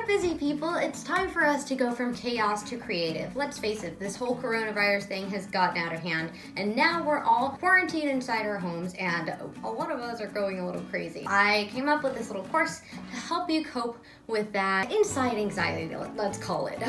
right, busy people, it's time for us to go from chaos to creative. Let's face it, this whole coronavirus thing has gotten out of hand, and now we're all quarantined inside our homes, and a lot of us are going a little crazy. I came up with this little course to help you cope with that inside anxiety, let's call it.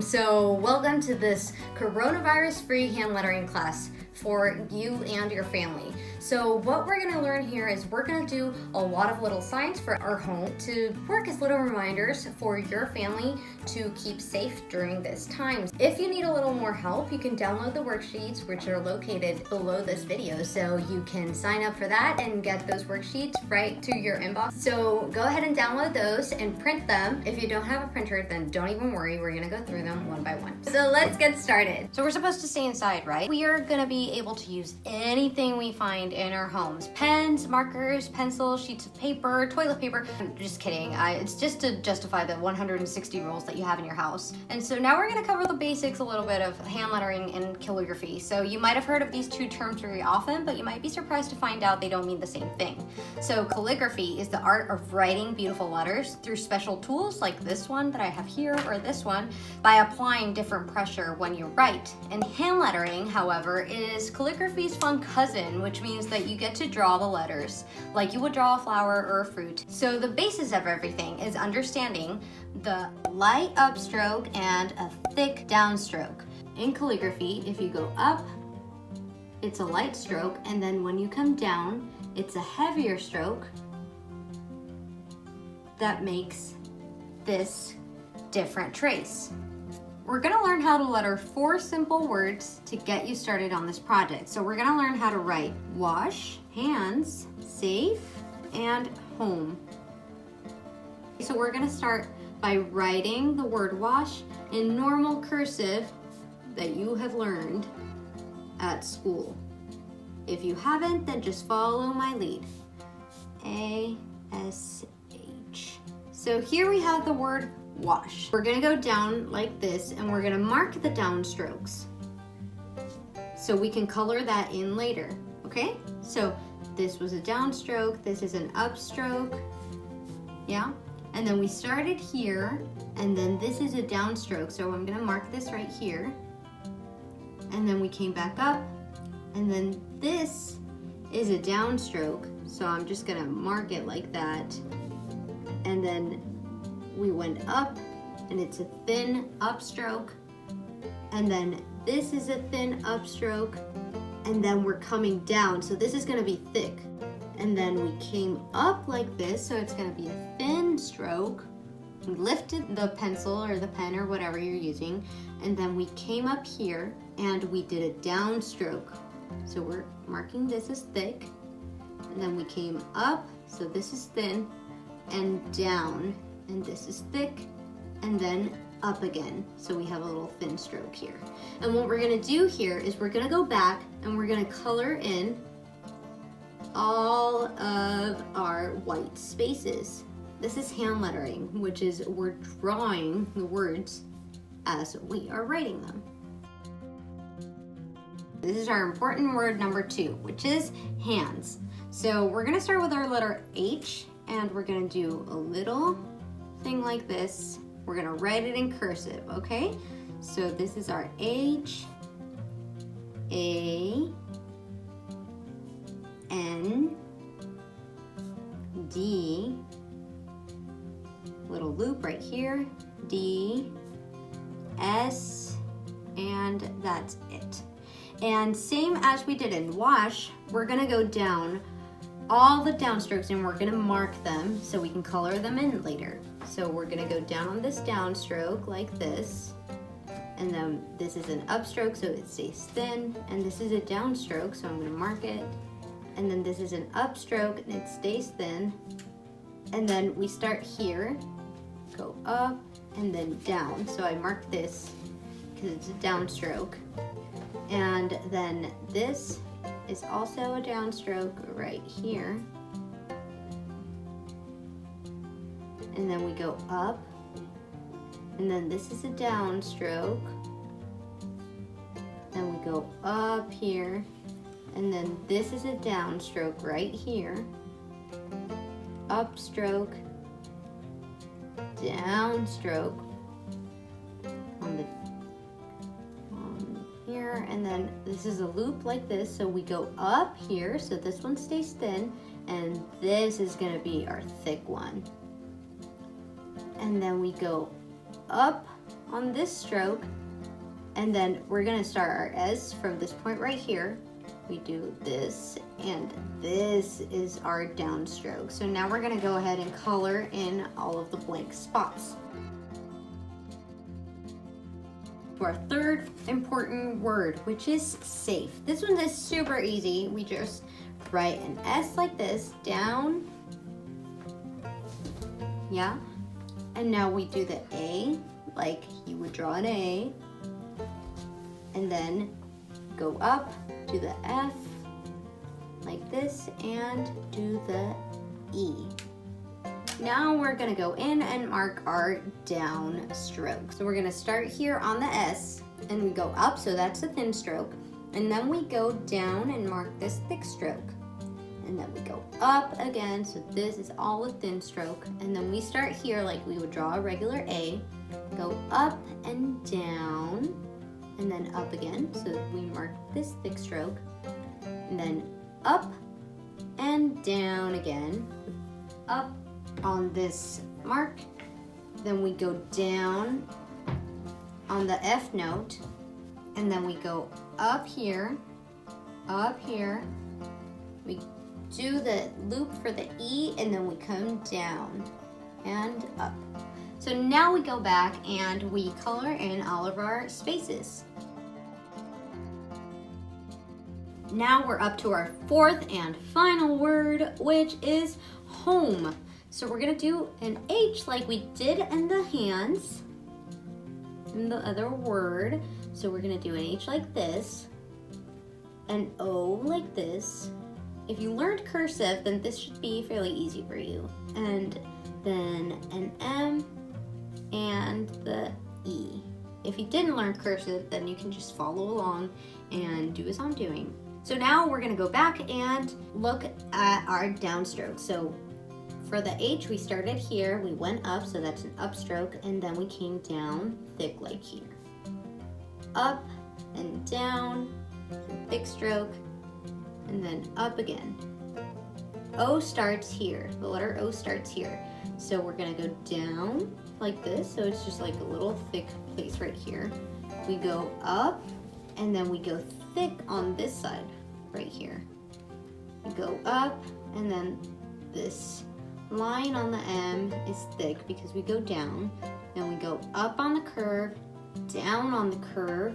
So welcome to this coronavirus-free hand lettering class for you and your family. So what we're going to learn here is we're going to do a lot of little signs for our home to work as little reminders for your family to keep safe during this time. If you need a little more help, you can download the worksheets, which are located below this video, so you can sign up for that and get those worksheets right to your inbox. So go ahead and download those and print them. If you don't have a printer, then don't even worry, we're going to go through them one by one. So let's get started. So we're supposed to stay inside, right? We are going to be able to use anything we find in our homes. Pens, markers, pencils, sheets of paper, toilet paper. I'm just kidding. It's just to justify the 160 rules that you have in your house. And so now we're going to cover the basics a little bit of hand lettering and calligraphy. So you might have heard of these two terms very often, but you might be surprised to find out they don't mean the same thing. So calligraphy is the art of writing beautiful letters through special tools like this one that I have here or this one by applying different pressure when you write. And hand lettering, however, is calligraphy's fun cousin, which means that you get to draw the letters like you would draw a flower or a fruit. So the basis of everything is understanding the light upstroke and a thick downstroke. In calligraphy, if you go up, it's a light stroke, and then when you come down, it's a heavier stroke that makes this different trace. We're gonna learn how to letter 4 simple words to get you started on this project. So we're gonna learn how to write wash, hands, safe, and home. So we're gonna start by writing the word wash in normal cursive that you have learned at school. If you haven't, then just follow my lead. A-S-H. So here we have the word wash. We're gonna go down like this, and we're gonna mark the downstrokes so we can color that in later, okay? So this was a downstroke, this is an upstroke, yeah? And then we started here, and then this is a downstroke, so I'm gonna mark this right here. And then we came back up, and then this is a downstroke, so I'm just gonna mark it like that. And then we went up, and it's a thin upstroke, and then this is a thin upstroke, and then we're coming down, so this is gonna be thick. And then we came up like this, so it's gonna be a thin stroke. We lifted the pencil or the pen or whatever you're using, and then we came up here and we did a downstroke. So we're marking this as thick, and then we came up, so this is thin, and down, and this is thick, and then up again. So we have a little thin stroke here. And what we're gonna do here is we're gonna go back and we're gonna color in all of our white spaces. This is hand lettering, which is we're drawing the words as we are writing them. This is our important word number 2, which is hands. So we're gonna start with our letter H, and we're gonna do a little thing like this. We're gonna write it in cursive, okay? So this is our H, A, N, D, little loop right here, D, S, and that's it. And same as we did in wash, we're gonna go down all the downstrokes and we're gonna mark them so we can color them in later. So we're gonna go down on this downstroke like this, and then this is an upstroke so it stays thin, and this is a downstroke so I'm gonna mark it, and then this is an upstroke and it stays thin, and then we start here, go up and then down, so I marked this because it's a downstroke, and then this is also a downstroke right here, and then we go up, and then this is a downstroke, then we go up here, and then this is a downstroke right here, upstroke, downstroke on here, and then this is a loop like this, so we go up here, so this one stays thin, and this is gonna be our thick one. And then we go up on this stroke, and then we're gonna start our S from this point right here. We do this, and this is our downstroke. So now we're gonna go ahead and color in all of the blank spots. To our third important word, which is safe. This one is super easy. We just write an S like this, down, yeah, and now we do the A, like you would draw an A, and then go up, do the F, like this, and do the E. Now we're gonna go in and mark our down stroke. So we're gonna start here on the S, and we go up, so that's a thin stroke, and then we go down and mark this thick stroke. And then we go up again, so this is all a thin stroke, and then we start here like we would draw a regular A, go up and down, and then up again, so we mark this thick stroke, and then up and down again, up on this mark, then we go down on the F note, and then we go up here, we do the loop for the E, and then we come down and up. So now we go back and we color in all of our spaces. Now we're up to our fourth and final word, which is home. So we're gonna do an H like we did in the hands, in the other word. So we're gonna do an H like this, an O like this. If you learned cursive, then this should be fairly easy for you. And then an M and the E. If you didn't learn cursive, then you can just follow along and do as I'm doing. So now we're gonna go back and look at our downstroke. So for the H, we started here, we went up, so that's an upstroke, and then we came down thick like here. Up and down, thick stroke, and then up again. O starts here, the letter O starts here. So we're gonna go down like this, so it's just like a little thick place right here. We go up, and then we go thick on this side, right here. We go up, and then this line on the M is thick because we go down. Then we go up on the curve, down on the curve,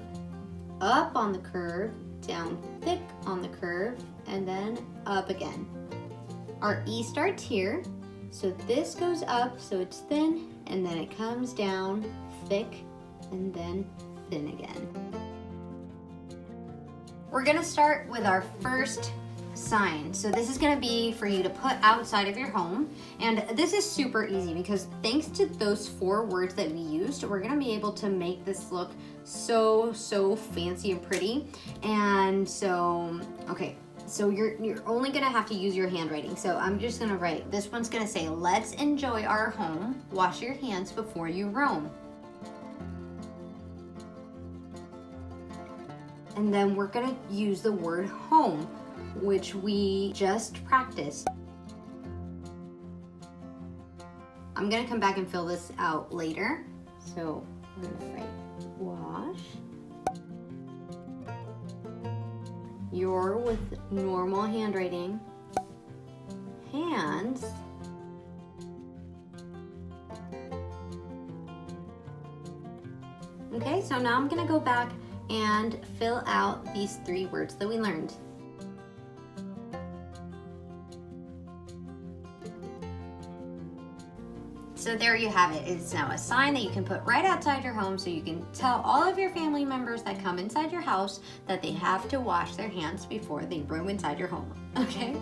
up on the curve, down thick on the curve, and then up again. Our E starts here, so this goes up, so it's thin, and then it comes down thick, and then thin again. We're gonna start with our first sign. So this is gonna be for you to put outside of your home. And this is super easy because thanks to those 4 words that we used, we're gonna be able to make this look so fancy and pretty. And so, okay, so you're only gonna have to use your handwriting. So I'm just gonna write, this one's gonna say, let's enjoy our home, wash your hands before you roam. And then we're gonna use the word home, which we just practiced. I'm gonna come back and fill this out later. So I'm gonna write wash your, with normal handwriting, hands Okay, so now I'm gonna go back and fill out these 3 words that we learned. So there you have it. It's now a sign that you can put right outside your home so you can tell all of your family members that come inside your house that they have to wash their hands before they roam inside your home. Okay,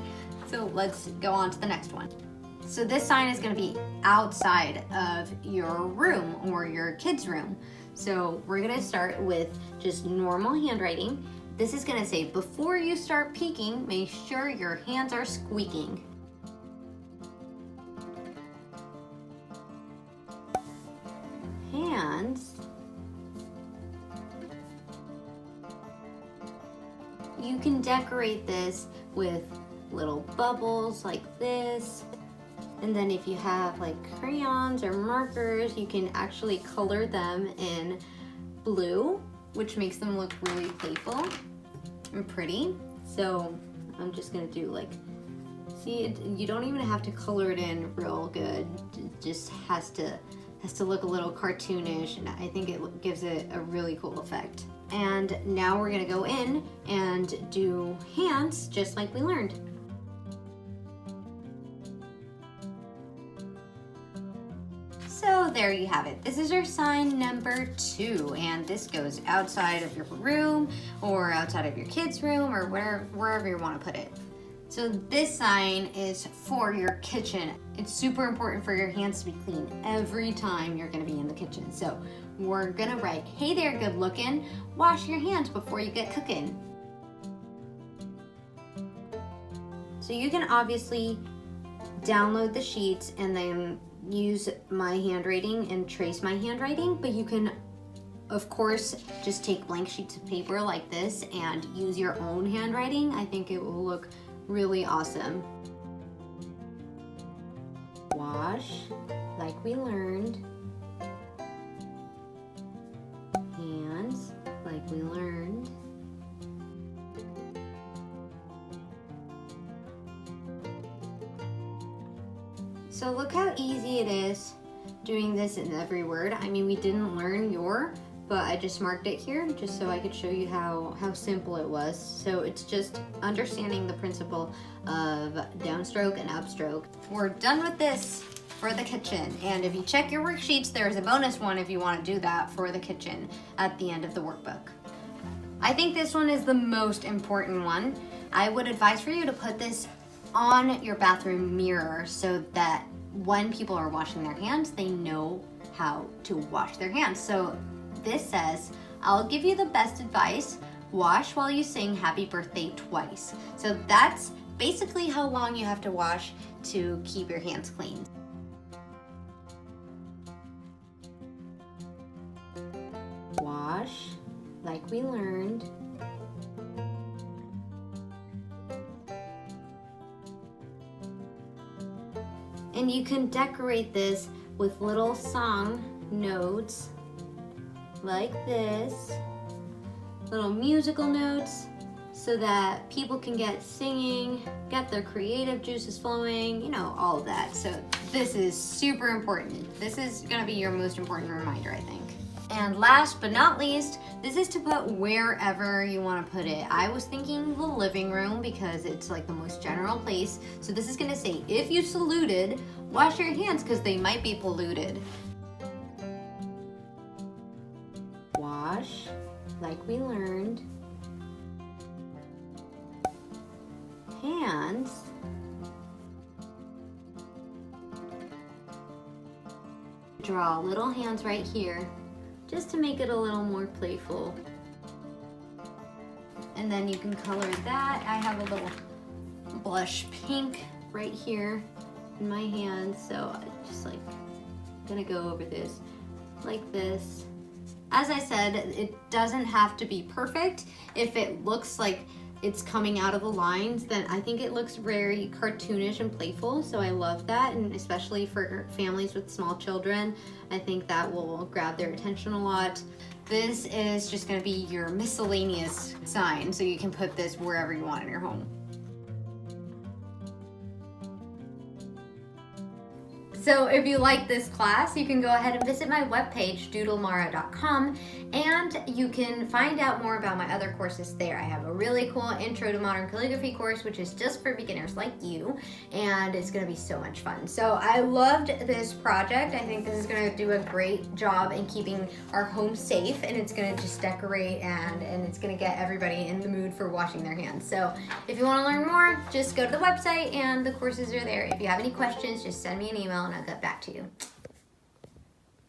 so let's go on to the next one. So this sign is going to be outside of your room or your kid's room. So we're going to start with just normal handwriting. This is going to say, before you start peeking, make sure your hands are squeaking. you can decorate this with little bubbles like this. And then if you have like crayons or markers, you can actually color them in blue, which makes them look really playful and pretty. So I'm just gonna do like, see, you don't even have to color it in real good. It just has to look a little cartoonish, and I think it gives it a really cool effect. And now we're gonna go in and do hands just like we learned. So there you have it. This is our sign number 2, and this goes outside of your room or outside of your kid's room or wherever you want to put it. So this sign is for your kitchen. It's super important for your hands to be clean every time you're gonna be in the kitchen. So we're gonna write, hey there, good looking, wash your hands before you get cooking. So you can obviously download the sheets and then use my handwriting and trace my handwriting, but you can of course just take blank sheets of paper like this and use your own handwriting. I think it will look really awesome. Wash like we learned. Hands like we learned. So look how easy it is doing this in every word. I mean, we didn't learn your, but I just marked it here just so I could show you how simple it was. So it's just understanding the principle of downstroke and upstroke. We're done with this for the kitchen. And if you check your worksheets, there's a bonus one if you want to do that for the kitchen at the end of the workbook. I think this one is the most important one. I would advise for you to put this on your bathroom mirror so that when people are washing their hands, they know how to wash their hands. So this says, I'll give you the best advice, wash while you sing happy birthday twice. So that's basically how long you have to wash to keep your hands clean. Wash like we learned. And you can decorate this with little song notes like this, little musical notes, so that people can get singing, get their creative juices flowing, you know, all of that. So this is super important. This is gonna be your most important reminder, I think. And last but not least, this is to put wherever you want to put it. I was thinking the living room because it's like the most general place. So this is gonna say, if you saluted, wash your hands because they might be polluted. Wash like we learned. Hands draw little hands right here just to make it a little more playful. And then you can color that. I have a little blush pink right here in my hand, so I just like gonna go over this like this. As I said, it doesn't have to be perfect. If it looks like it's coming out of the lines, then I think it looks very cartoonish and playful, so I love that, and especially for families with small children, I think that will grab their attention a lot. This is just gonna be your miscellaneous sign, so you can put this wherever you want in your home. So if you like this class, you can go ahead and visit my webpage, doodlemara.com, and you can find out more about my other courses there. I have a really cool Intro to Modern Calligraphy course, which is just for beginners like you, and it's gonna be so much fun. So I loved this project. I think this is gonna do a great job in keeping our home safe, and it's gonna just decorate and it's gonna get everybody in the mood for washing their hands. So if you wanna learn more, just go to the website and the courses are there. If you have any questions, just send me an email and I'll get back to you.